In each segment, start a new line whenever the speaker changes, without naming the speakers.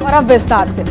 और अब विस्तार से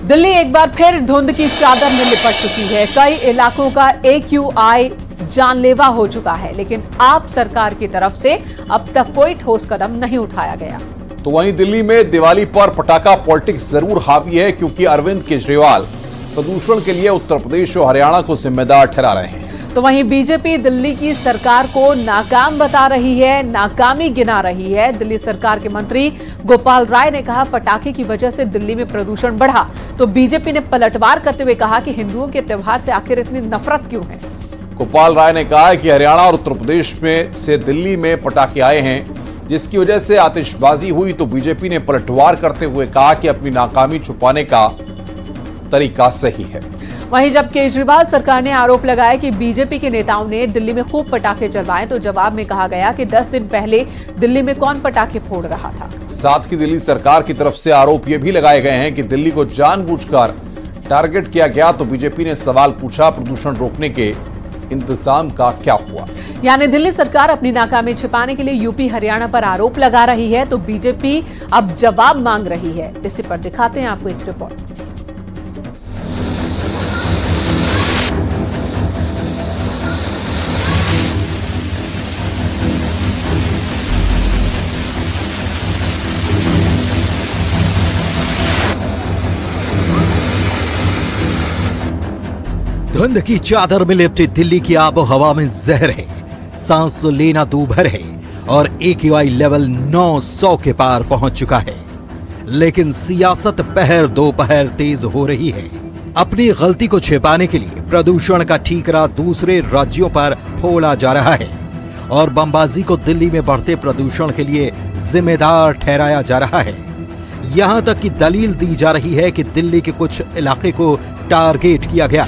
दिल्ली एक बार फिर धुंध की चादर में लिपट चुकी है। कई इलाकों का AQI जानलेवा हो चुका है, लेकिन आप सरकार की तरफ से अब तक कोई ठोस कदम नहीं उठाया गया।
तो वहीं दिल्ली में दिवाली पर पटाखा पॉलिटिक्स जरूर हावी है, क्योंकि अरविंद केजरीवाल प्रदूषण के लिए उत्तर प्रदेश और हरियाणा को जिम्मेदार ठहरा रहे हैं।
तो वहीं बीजेपी दिल्ली की सरकार को नाकाम बता रही है, नाकामी गिना रही है। दिल्ली सरकार के मंत्री गोपाल राय ने कहा, पटाखे की वजह से दिल्ली में प्रदूषण बढ़ा। तो बीजेपी ने पलटवार करते हुए कहा कि हिंदुओं के त्योहार से आखिर इतनी नफरत क्यों है।
गोपाल राय ने कहा कि हरियाणा और उत्तर प्रदेश में से दिल्ली में पटाखे आए हैं, जिसकी वजह से आतिशबाजी हुई। तो बीजेपी ने पलटवार करते हुए कहा कि अपनी नाकामी छुपाने का तरीका सही है।
वहीं जब केजरीवाल सरकार ने आरोप लगाया कि बीजेपी के नेताओं ने दिल्ली में खूब पटाखे चलवाए, तो जवाब में कहा गया कि 10 दिन पहले दिल्ली में कौन पटाखे फोड़ रहा था।
साथ ही दिल्ली सरकार की तरफ से आरोप ये भी लगाए गए हैं कि दिल्ली को जानबूझकर टारगेट किया गया। तो बीजेपी ने सवाल पूछा, प्रदूषण रोकने के इंतजाम का क्या हुआ।
यानी दिल्ली सरकार अपनी नाकामी छिपाने के लिए यूपी हरियाणा पर आरोप लगा रही है, तो बीजेपी अब जवाब मांग रही है। इसी पर दिखाते हैं आपको एक रिपोर्ट।
धुंध की चादर में लिपटी दिल्ली की आबो हवा में जहर है, सांस लेना दूभर है और AQI लेवल 900 के पार पहुंच चुका है। लेकिन सियासत पहर दोपहर तेज हो रही है। अपनी गलती को छिपाने के लिए प्रदूषण का ठीकरा दूसरे राज्यों पर फोड़ा जा रहा है और बमबाजी को दिल्ली में बढ़ते प्रदूषण के लिए जिम्मेदार ठहराया जा रहा है। यहां तक कि दलील दी जा रही है कि दिल्ली के कुछ इलाके को टारगेट किया गया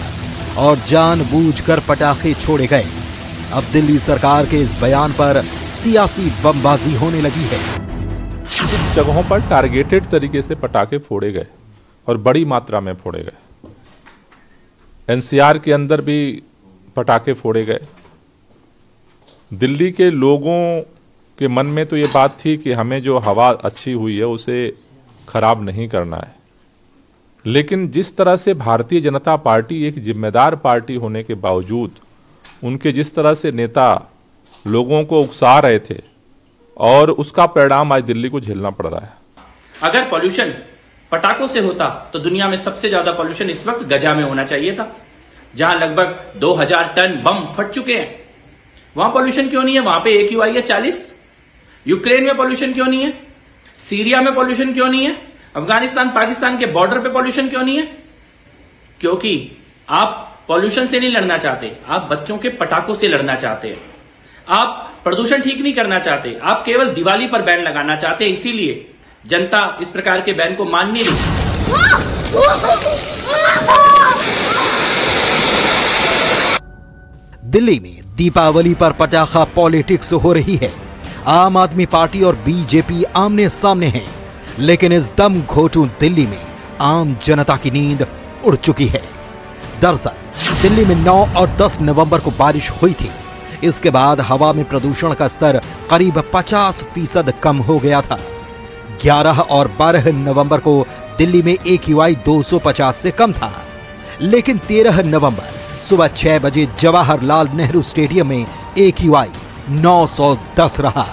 और जानबूझकर पटाखे छोड़े गए। अब दिल्ली सरकार के इस बयान पर सियासी बमबाजी होने लगी है।
कुछ जगहों पर टारगेटेड तरीके से पटाखे फोड़े गए और बड़ी मात्रा में फोड़े गए। NCR के अंदर भी पटाखे फोड़े गए। दिल्ली के लोगों के मन में तो ये बात थी कि हमें जो हवा अच्छी हुई है उसे खराब नहीं करना है, लेकिन जिस तरह से भारतीय जनता पार्टी एक जिम्मेदार पार्टी होने के बावजूद उनके जिस तरह से नेता लोगों को उकसा रहे थे, और उसका परिणाम आज दिल्ली को झेलना पड़ रहा है।
अगर पॉल्यूशन पटाखों से होता तो दुनिया में सबसे ज्यादा पॉल्यूशन इस वक्त गजा में होना चाहिए था, जहां लगभग 2000 टन बम फट चुके हैं। वहां पॉल्यूशन क्यों नहीं है? वहां पे AQI है 40। यूक्रेन में पॉल्यूशन क्यों नहीं है? सीरिया में पॉल्यूशन क्यों नहीं है? अफगानिस्तान पाकिस्तान के बॉर्डर पे पॉल्यूशन क्यों नहीं है? क्योंकि आप पॉल्यूशन से नहीं लड़ना चाहते, आप बच्चों के पटाखों से लड़ना चाहते हैं। आप प्रदूषण ठीक नहीं करना चाहते, आप केवल दिवाली पर बैन लगाना चाहते हैं। इसीलिए जनता इस प्रकार के बैन को मान नहीं रही।
दिल्ली में दीपावली पर पटाखा पॉलिटिक्स हो रही है। आम आदमी पार्टी और बीजेपी आमने सामने हैं, लेकिन इस दम घोटू दिल्ली में आम जनता की नींद उड़ चुकी है। दरअसल दिल्ली में 9 और 10 नवंबर को बारिश हुई थी। इसके बाद हवा में प्रदूषण का स्तर करीब 50% कम हो गया था। 11 और 12 नवंबर को दिल्ली में AQI 250 से कम था, लेकिन 13 नवंबर सुबह 6 बजे जवाहरलाल नेहरू स्टेडियम में AQI 910 रहा।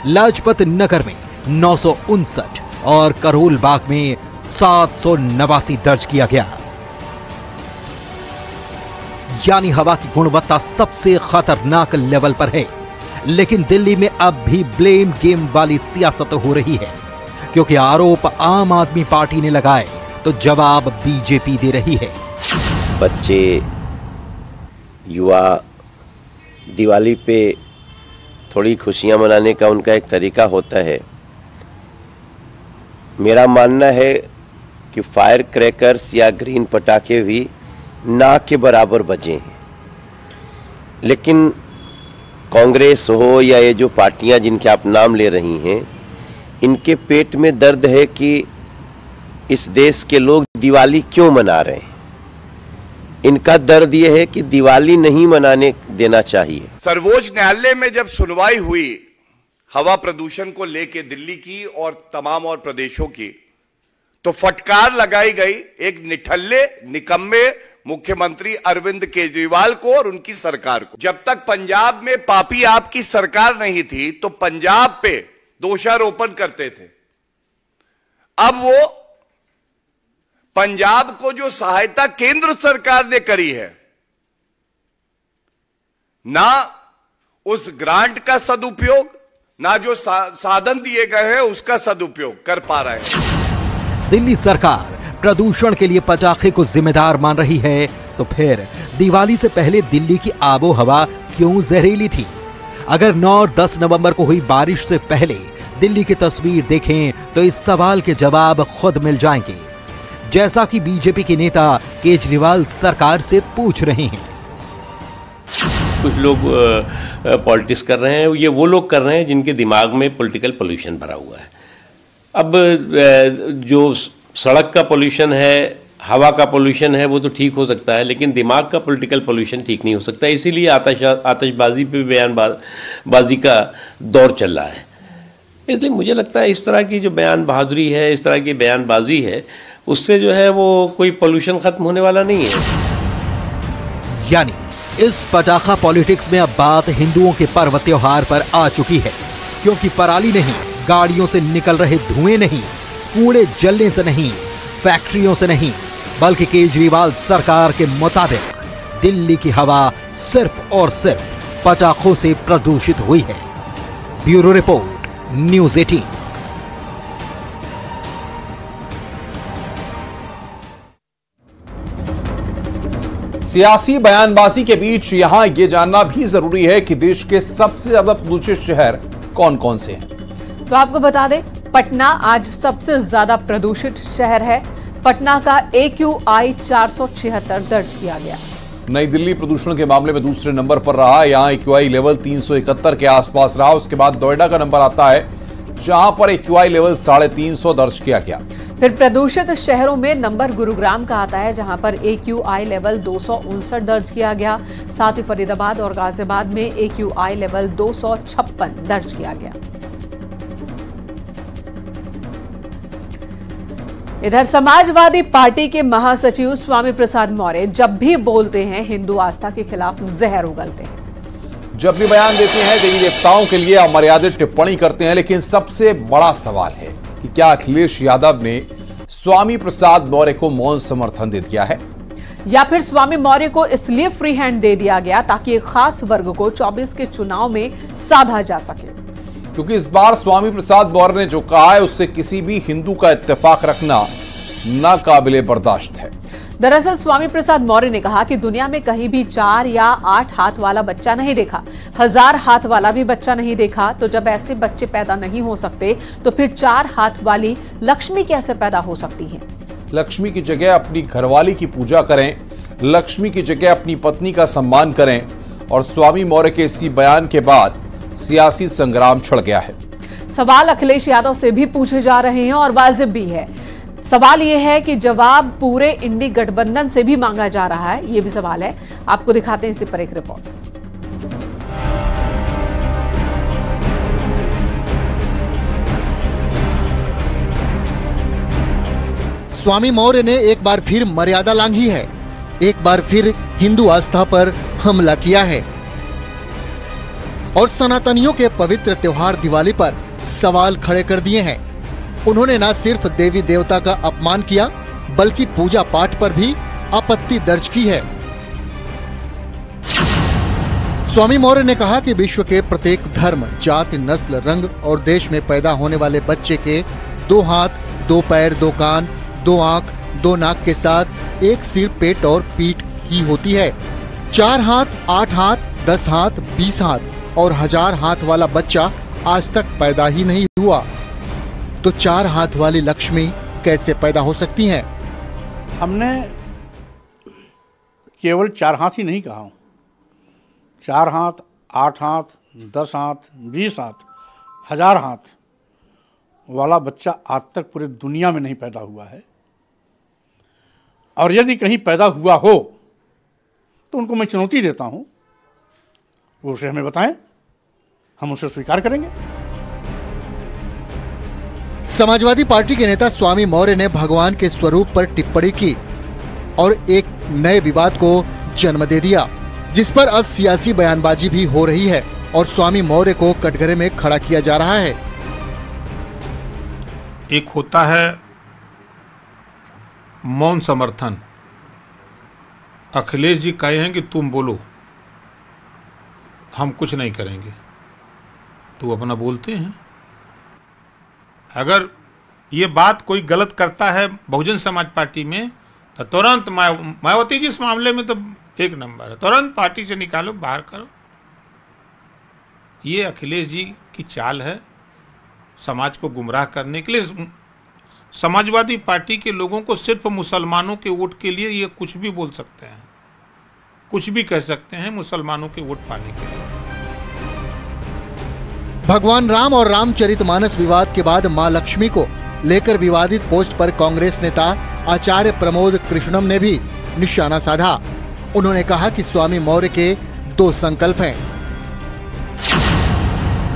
लाजपत नगर में 959 और करोल बाग में 789 दर्ज किया गया। यानी हवा की गुणवत्ता सबसे खतरनाक लेवल पर है। लेकिन दिल्ली में अब भी ब्लेम गेम वाली सियासत हो रही है, क्योंकि आरोप आम आदमी पार्टी ने लगाए तो जवाब बीजेपी दे रही है।
बच्चे, युवा दिवाली पे थोड़ी खुशियां मनाने का उनका एक तरीका होता है। मेरा मानना है कि फायर क्रैकर्स या ग्रीन पटाखे भी ना के बराबर बजे हैं, लेकिन कांग्रेस हो या ये जो पार्टियां जिनके आप नाम ले रही हैं, इनके पेट में दर्द है कि इस देश के लोग दिवाली क्यों मना रहे हैं। इनका दर्द यह है कि दिवाली नहीं मनाने देना चाहिए।
सर्वोच्च न्यायालय में जब सुनवाई हुई हवा प्रदूषण को लेकर दिल्ली की और तमाम और प्रदेशों की, तो फटकार लगाई गई एक निठल्ले निकम्मे मुख्यमंत्री अरविंद केजरीवाल को और उनकी सरकार को। जब तक पंजाब में पापी आपकी सरकार नहीं थी तो पंजाब पे दोषारोपण करते थे। अब वो पंजाब को जो सहायता केंद्र सरकार ने करी है, ना उस ग्रांट का सदुपयोग, ना जो साधन दिए गए हैं उसका सदुपयोग कर पा रहे हैं।
दिल्ली सरकार प्रदूषण के लिए पटाखे को जिम्मेदार मान रही है, तो फिर दिवाली से पहले दिल्ली की आबो हवा क्यों जहरीली थी? अगर 9 और 10 नवंबर को हुई बारिश से पहले दिल्ली की तस्वीर देखें तो इस सवाल के जवाब खुद मिल जाएंगे, जैसा कि बीजेपी के नेता केजरीवाल सरकार से पूछ रहे हैं।
कुछ लोग पॉलिटिक्स कर रहे हैं, ये वो लोग कर रहे हैं जिनके दिमाग में पॉलिटिकल पोल्यूशन भरा हुआ है। अब जो सड़क का पोल्यूशन है, हवा का पोल्यूशन है, वो तो ठीक हो सकता है, लेकिन दिमाग का पॉलिटिकल पोल्यूशन ठीक नहीं हो सकता। इसीलिए आतिशबाजी पे बयानबाजी का दौर चल रहा है। इसलिए मुझे लगता है इस तरह की जो बयान बहादुरी है, इस तरह की बयानबाजी है, उससे जो है वो कोई पोल्यूशन खत्म होने वाला नहीं है।
यानी इस पटाखा पॉलिटिक्स में अब बात हिंदुओं के पर्व त्योहार पर आ चुकी है, क्योंकि पराली नहीं, गाड़ियों से निकल रहे धुएं नहीं, कूड़े जलने से नहीं, फैक्ट्रियों से नहीं, बल्कि केजरीवाल सरकार के मुताबिक दिल्ली की हवा सिर्फ और सिर्फ पटाखों से प्रदूषित हुई है। Bureau report, news 18।
सियासी बयानबाजी के बीच यहां यह जानना भी जरूरी है कि देश के सबसे ज्यादा प्रदूषित शहर कौन कौन से हैं।
तो आपको बता दें, पटना आज सबसे ज्यादा प्रदूषित शहर है। पटना का AQI 476 दर्ज किया गया।
नई दिल्ली प्रदूषण के मामले में दूसरे नंबर पर रहा। यहां AQI लेवल 371 के आसपास रहा। उसके बाद नोएडा का नंबर आता है, जहां पर AQI लेवल 350 दर्ज किया गया।
फिर प्रदूषित शहरों में नंबर गुरुग्राम का आता है, जहां पर AQI लेवल 259 दर्ज किया गया। साथ ही फरीदाबाद और गाजियाबाद में AQI लेवल 256 दर्ज किया गया। इधर समाजवादी पार्टी के महासचिव स्वामी प्रसाद मौर्य जब भी बोलते हैं हिंदू आस्था के खिलाफ जहर उगलते हैं।
जब भी बयान देते हैं देवी देवताओं के लिए अमर्यादित टिप्पणी करते हैं। लेकिन सबसे बड़ा सवाल है कि क्या अखिलेश यादव ने स्वामी प्रसाद मौर्य को मौन समर्थन दे दिया है,
या फिर स्वामी मौर्य को इसलिए फ्री हैंड दे दिया गया ताकि एक खास वर्ग को 24 के चुनाव में साधा जा सके।
क्योंकि इस बार स्वामी प्रसाद मौर्य ने जो कहा है उससे किसी भी हिंदू का इत्तेफाक रखना नाकाबिले बर्दाश्त है।
दरअसल स्वामी प्रसाद मौर्य ने कहा कि दुनिया में कहीं भी 4 या 8 हाथ वाला बच्चा नहीं देखा, 1000 हाथ वाला भी बच्चा नहीं देखा। तो जब ऐसे बच्चे पैदा नहीं हो सकते तो फिर 4 हाथ वाली लक्ष्मी कैसे पैदा हो सकती है?
लक्ष्मी की जगह अपनी घरवाली की पूजा करें, लक्ष्मी की जगह अपनी पत्नी का सम्मान करें। और स्वामी मौर्य के इसी बयान के बाद सियासी संग्राम छिड़ गया है।
सवाल अखिलेश यादव से भी पूछे जा रहे हैं और वाजिब भी है। सवाल यह है कि जवाब पूरे इंडी गठबंधन से भी मांगा जा रहा है, यह भी सवाल है। आपको दिखाते हैं इसी पर एक रिपोर्ट।
स्वामी मौर्य ने एक बार फिर मर्यादा लांघी है, एक बार फिर हिंदू आस्था पर हमला किया है और सनातनियों के पवित्र त्योहार दिवाली पर सवाल खड़े कर दिए हैं। उन्होंने न सिर्फ देवी देवता का अपमान किया बल्कि पूजा पाठ पर भी आपत्ति दर्ज की है। स्वामी मौर्य ने कहा कि विश्व के प्रत्येक धर्म, जाति, नस्ल, रंग और देश में पैदा होने वाले बच्चे के 2 हाथ, 2 पैर, 2 कान, 2 आंख, 2 नाक के साथ एक सिर, पेट और पीठ ही होती है। 4 हाथ, 8 हाथ, 10 हाथ, 20 हाथ और 1000 हाथ वाला बच्चा आज तक पैदा ही नहीं हुआ, तो 4 हाथ वाली लक्ष्मी कैसे पैदा हो सकती हैं?
हमने केवल 4 हाथ ही नहीं कहा हूं, 4 हाथ, 8 हाथ, 10 हाथ, 20 हाथ, 1000 हाथ वाला बच्चा आज तक पूरी दुनिया में नहीं पैदा हुआ है। और यदि कहीं पैदा हुआ हो तो उनको मैं चुनौती देता हूं, वो उसे हमें बताएं, हम उसे स्वीकार करेंगे।
समाजवादी पार्टी के नेता स्वामी मौर्य ने भगवान के स्वरूप पर टिप्पणी की और एक नए विवाद को जन्म दे दिया, जिस पर अब सियासी बयानबाजी भी हो रही है और स्वामी मौर्य को कटघरे में खड़ा किया जा रहा है।
एक होता है मौन समर्थन। अखिलेश जी कहे हैं कि तुम बोलो, हम कुछ नहीं करेंगे, तो अपना बोलते हैं। अगर ये बात कोई गलत करता है बहुजन समाज पार्टी में तो तुरंत मायावती जी इस मामले में तो एक नंबर है, तुरंत पार्टी से निकालो, बाहर करो। ये अखिलेश जी की चाल है समाज को गुमराह करने के लिए। समाजवादी पार्टी के लोगों को सिर्फ मुसलमानों के वोट के लिए ये कुछ भी बोल सकते हैं, कुछ भी कह सकते हैं मुसलमानों के वोट पाने के लिए।
भगवान राम और रामचरितमानस विवाद के बाद मां लक्ष्मी को लेकर विवादित पोस्ट पर कांग्रेस नेता आचार्य प्रमोद कृष्णम ने भी निशाना साधा। उन्होंने कहा कि स्वामी मौर्य के दो संकल्प हैं,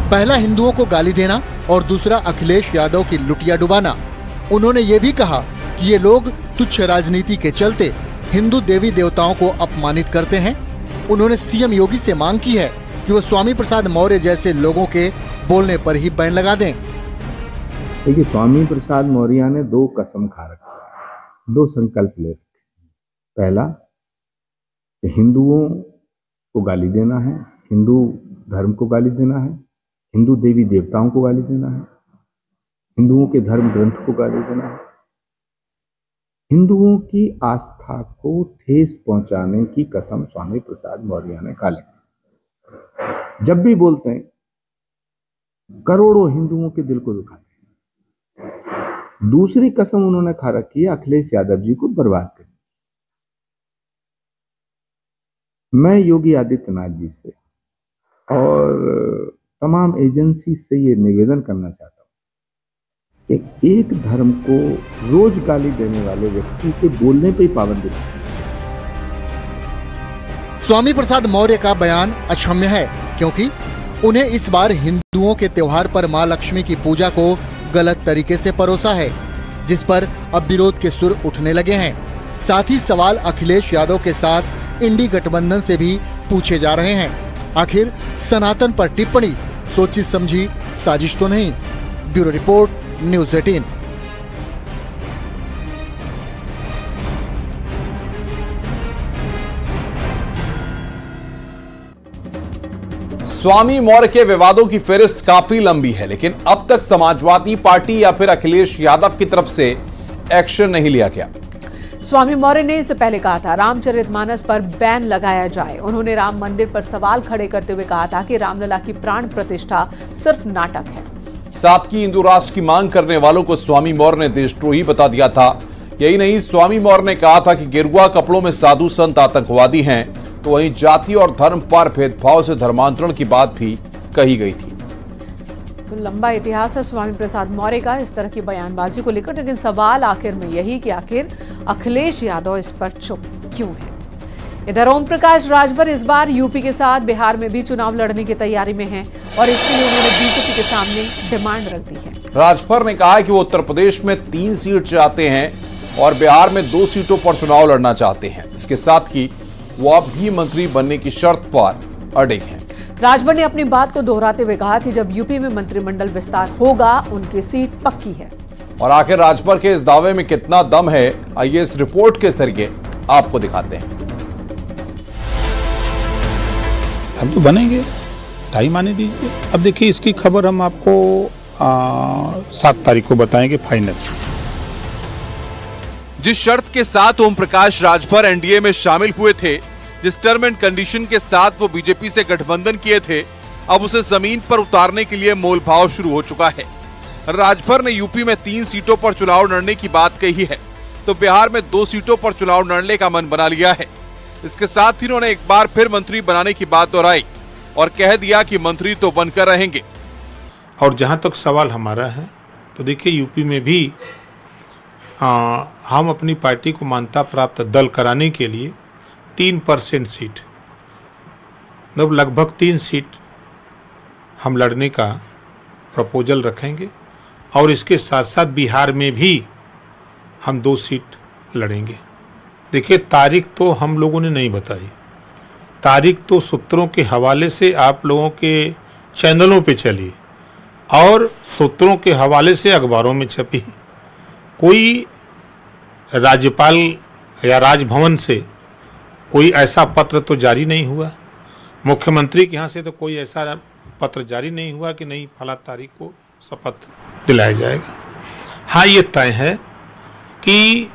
पहला हिंदुओं को गाली देना और दूसरा अखिलेश यादव की लुटिया डुबाना। उन्होंने ये भी कहा कि ये लोग तुच्छ राजनीति के चलते हिंदू देवी देवताओं को अपमानित करते हैं। उन्होंने सीएम योगी से मांग की है कि वो स्वामी प्रसाद मौर्य जैसे लोगों के बोलने पर ही बैन लगा दें।
देखिए, स्वामी प्रसाद मौर्य ने दो कसम खा रखी, दो संकल्प ले रखे। पहला, हिंदुओं को गाली देना है, हिंदू धर्म को गाली देना है, हिंदू देवी देवताओं को गाली देना है, हिंदुओं के धर्म ग्रंथ को गाली देना है, हिंदुओं की आस्था को ठेस पहुंचाने की कसम स्वामी प्रसाद मौर्य ने खा ली। जब भी बोलते हैं करोड़ों हिंदुओं के दिल को दुखाते हैं। दूसरी कसम उन्होंने खा रखी है अखिलेश यादव जी को बर्बाद करने। मैं योगी आदित्यनाथ जी से और तमाम एजेंसी से ये निवेदन करना चाहता हूं कि एक धर्म को रोज गाली देने वाले व्यक्ति के बोलने पर ही पाबंदी।
स्वामी प्रसाद मौर्य का बयान अक्षम्य है, क्योंकि उन्हें इस बार हिंदुओं के त्योहार पर मां लक्ष्मी की पूजा को गलत तरीके से परोसा है, जिस पर अब विरोध के सुर उठने लगे हैं। साथ ही सवाल अखिलेश यादव के साथ इंडी गठबंधन से भी पूछे जा रहे हैं। आखिर सनातन पर टिप्पणी सोची समझी साजिश तो नहीं? Bureau report, news 18।
स्वामी मौर्य के विवादों की फेहरिस्त काफी लंबी है, लेकिन अब तक समाजवादी पार्टी या फिर अखिलेश यादव की तरफ से एक्शन नहीं लिया गया।
स्वामी मौर्य ने इससे पहले कहा था रामचरितमानस पर बैन लगाया जाए। उन्होंने राम मंदिर पर सवाल खड़े करते हुए कहा था कि रामलला की प्राण प्रतिष्ठा सिर्फ नाटक है।
साथ ही हिंदू राष्ट्र की मांग करने वालों को स्वामी मौर्य ने देशद्रोही बता दिया था। यही नहीं, स्वामी मौर्य ने कहा था कि गेरुआ कपड़ों में साधु संत आतंकवादी हैं, तो वहीं जाति और धर्म पर भेदभाव से धर्मांतरण की बात भी कही गई थी।
तो लंबा इतिहास है स्वामी प्रसाद मौर्य का इस तरह की बयानबाजी को लेकर, लेकिन सवाल आखिर में यही कि आखिर अखिलेश यादव इस पर चुप क्यों है। इधर ओम प्रकाश राजभर इस बार यूपी के साथ बिहार में भी चुनाव लड़ने की तैयारी में हैं और इसके लिए उन्होंने बीजेपी के सामने डिमांड रख दी है।
राजभर ने कहा है कि वो उत्तर प्रदेश में 3 सीट चाहते हैं और बिहार में 2 सीटों पर चुनाव लड़ना चाहते हैं। इसके साथ ही वो अब भी मंत्री बनने की शर्त पर अड़े हैं।
राजभर ने अपनी बात को दोहराते हुए कहा कि जब यूपी में मंत्रिमंडल विस्तार होगा उनकी सीट पक्की है।
और आखिर राजभर के इस दावे में कितना दम है, आइए इस रिपोर्ट के जरिए आपको दिखाते हैं।
हम तो बनेंगे, टाइम आने दीजिए। अब देखिए, इसकी खबर हम आपको 7 तारीख को बताएंगे फाइनल।
जिस शर्त के साथ ओम प्रकाश राजभर एनडीए में शामिल हुए थे, जिस टर्म एंड कंडीशन के साथ वो बीजेपी से गठबंधन किए थे, अब उसे जमीन पर उतारने के लिए मोलभाव शुरू हो चुका है। राजभर ने यूपी में 3 सीटों पर चुनाव लड़ने की बात कही है, तो बिहार में 2 सीटों पर चुनाव लड़ने का मन बना लिया है। इसके साथ ही उन्होंने एक बार फिर मंत्री बनाने की बात दोहराई और कह दिया कि मंत्री तो बनकर रहेंगे।
और जहां तक सवाल हमारा है, तो देखिए यूपी में भी हम अपनी पार्टी को मान्यता प्राप्त दल कराने के लिए 3% सीट, मतलब लगभग 3 सीट हम लड़ने का प्रपोजल रखेंगे और इसके साथ साथ बिहार में भी हम 2 सीट लड़ेंगे। देखिए, तारीख तो हम लोगों ने नहीं बताई, तारीख तो सूत्रों के हवाले से आप लोगों के चैनलों पे चली और सूत्रों के हवाले से अखबारों में छपी। कोई राज्यपाल या राजभवन से कोई ऐसा पत्र तो जारी नहीं हुआ, मुख्यमंत्री के यहाँ से तो कोई ऐसा पत्र जारी नहीं हुआ कि नहीं फला तारीख को शपथ दिलाया जाएगा। हाँ, ये तय है कि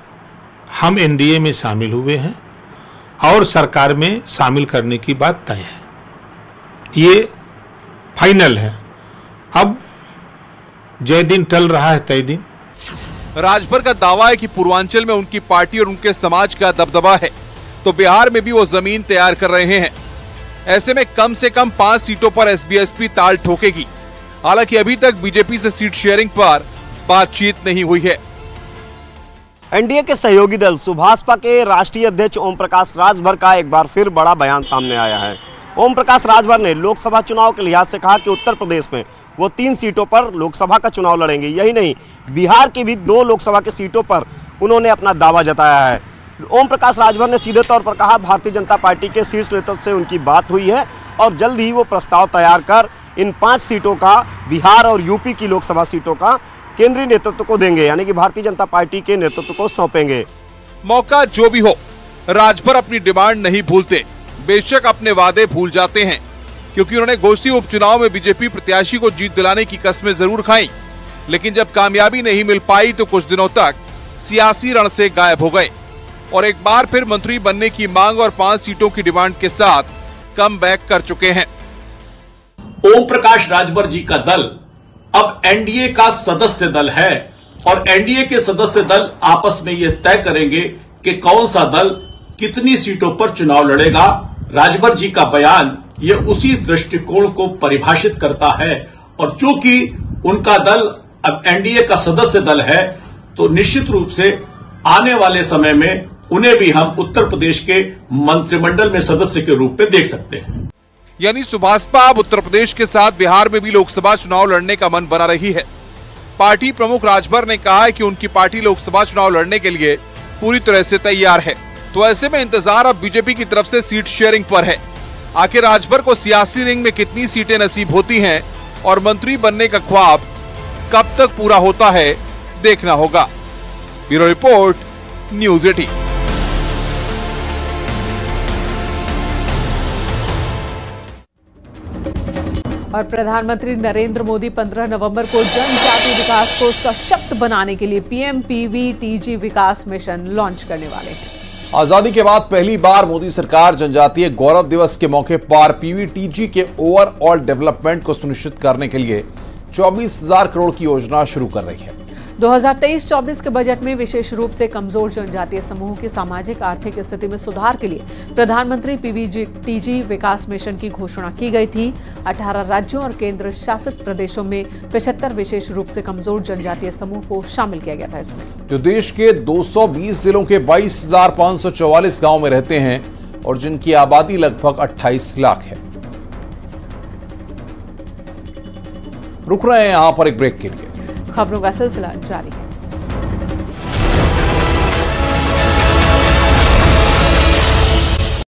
हम एनडीए में शामिल हुए हैं और सरकार में शामिल करने की बात तय है, ये फाइनल है। अब जय दिन टल रहा है तय दिन।
राजभर का दावा है कि पूर्वांचल में उनकी पार्टी और उनके समाज का दबदबा है, तो बिहार में भी वो जमीन तैयार कर रहे हैं। ऐसे में कम से कम 5 सीटों पर एसबीएसपी ताल ठोकेगी। हालांकि अभी तक बीजेपी से सीट शेयरिंग पर बातचीत नहीं हुई है।
एनडीए के सहयोगी दल सुभाषपा के राष्ट्रीय अध्यक्ष ओम प्रकाश राजभर का एक बार फिर बड़ा बयान सामने आया है। ओम प्रकाश राजभर ने लोकसभा चुनाव के लिहाज से कहा कि उत्तर प्रदेश में वो 3 सीटों पर लोकसभा का चुनाव लड़ेंगे। यही नहीं, बिहार की भी 2 लोकसभा की सीटों पर उन्होंने अपना दावा जताया है। ओम प्रकाश राजभर ने सीधे तौर पर कहा भारतीय जनता पार्टी के शीर्ष नेतृत्व से उनकी बात हुई है और जल्द ही वो प्रस्ताव तैयार कर इन 5 सीटों का, बिहार और यूपी की लोकसभा सीटों का केंद्रीय नेतृत्व को देंगे, यानी कि भारतीय जनता पार्टी के नेतृत्व को सौंपेंगे।
मौका जो भी हो, राजभर अपनी डिमांड नहीं भूलते, बेशक अपने वादे भूल जाते हैं, क्योंकि उन्होंने घोसी उपचुनाव में बीजेपी प्रत्याशी को जीत दिलाने की कस्में जरूर खाई, लेकिन जब कामयाबी नहीं मिल पाई तो कुछ दिनों तक सियासी रण से गायब हो गए और एक बार फिर मंत्री बनने की मांग और 5 सीटों की डिमांड के साथ कम बैक कर चुके हैं।
ओम प्रकाश राजभर जी का दल अब एनडीए का सदस्य दल है और एनडीए के सदस्य दल आपस में यह तय करेंगे कि कौन सा दल कितनी सीटों पर चुनाव लड़ेगा। राजभर जी का बयान ये उसी दृष्टिकोण को परिभाषित करता है और चूंकि उनका दल अब एनडीए का सदस्य दल है तो निश्चित रूप से आने वाले समय में उन्हें भी हम उत्तर प्रदेश के मंत्रिमंडल में सदस्य के रूप में देख सकते हैं।
यानी सुभाषपा अब उत्तर प्रदेश के साथ बिहार में भी लोकसभा चुनाव लड़ने का मन बना रही है। पार्टी प्रमुख राजभर ने कहा है कि उनकी पार्टी लोकसभा चुनाव लड़ने के लिए पूरी तरह से तैयार है, तो ऐसे में इंतजार अब बीजेपी की तरफ से सीट शेयरिंग पर है। आखिर राजभर को सियासी रिंग में कितनी सीटें नसीब होती हैं और मंत्री बनने का ख्वाब कब तक पूरा होता है, देखना होगा। Bureau report, news 18।
और प्रधानमंत्री नरेंद्र मोदी 15 नवंबर को जनजातीय विकास को सशक्त बनाने के लिए पीएम-पीवी-टीजी विकास मिशन लॉन्च करने वाले हैं।
आजादी के बाद पहली बार मोदी सरकार जनजातीय गौरव दिवस के मौके पर पीवी-टीजी के ओवरऑल डेवलपमेंट को सुनिश्चित करने के लिए 24,000 करोड़ की योजना शुरू कर रही है।
2023-24 के बजट में विशेष रूप से कमजोर जनजातीय समूहों की सामाजिक आर्थिक स्थिति में सुधार के लिए प्रधानमंत्री पीवी-टीजी विकास मिशन की घोषणा की गई थी। 18 राज्यों और केंद्र शासित प्रदेशों में 75 विशेष रूप से कमजोर जनजातीय समूह को शामिल किया गया था। इसमें
जो देश के 220 जिलों के 22,544 गाँव में रहते हैं और जिनकी आबादी लगभग 28 लाख है। रुक रहे हैं यहां पर एक ब्रेक के लिए।
खबरों का सिलसिला जारी है।